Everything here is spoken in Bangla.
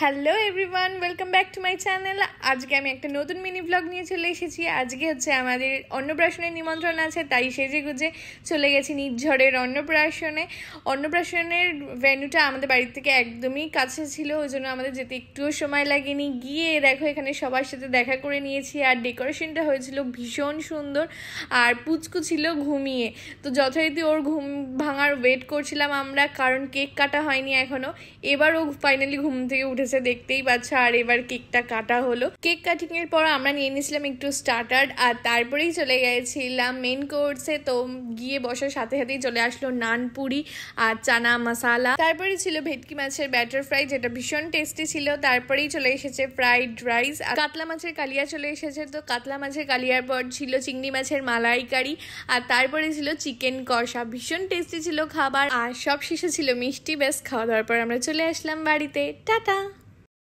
Hello everyone, welcome back to my channel. আজকে আমি একটা নতুন মিনি ব্লগ নিয়ে চলে এসেছি। আজকে হচ্ছে আমাদের অন্নপ্রাশনের নিমন্ত্রণ আছে, তাই সেজে গুজে চলে গেছি নির্ঝরের অন্নপ্রাশনে। অন্নপ্রাশনের ভেন্যুটা আমাদের বাড়ির থেকে একদমই কাছে ছিল, ওই জন্য আমাদের যেতে একটুও সময় লাগেনি। গিয়ে দেখো এখানে সবার সাথে দেখা করে নিয়েছি, আর ডেকোরেশনটা হয়েছিল ভীষণ সুন্দর। আর পুচকু ছিল ঘুমিয়ে, তো যথারীতি ওর ঘুম ভাঙার ওয়েট করছিলাম আমরা, কারণ কেক কাটা হয়নি এখনও। এবার ও ফাইনালি ঘুম থেকে উঠেছে, দেখতেই পাচ্ছ। আর এবার কেকটা কাটা হলো। কেক কাটিং এর পর আমরা নিয়ে নিয়েছিলাম একটু স্টার্টার, আর তারপরেই চলে গেছিলাম মেন কোর্সে। তো গিয়ে বসার সাথে সাথেই চলে আসলো নানপুরি আর চানা মশালা। তারপরে ছিল ভেটকি মাছের ব্যাটার ফ্রাই, যেটা ভীষণ টেস্টি ছিল। তারপরেই চলে এসেছে ফ্রাইড রাইস, আর কাতলা মাছের কালিয়া চলে এসেছে। তো কাতলা মাছের কালিয়ার পর ছিল চিংড়ি মাছের মালাইকারি, আর তারপরে ছিল চিকেন কষা। ভীষণ টেস্টি ছিল খাবার, আর সব শেষে ছিল মিষ্টি। ব্যাস খাওয়া দাওয়ার পর আমরা চলে আসলাম বাড়িতে। টাটা।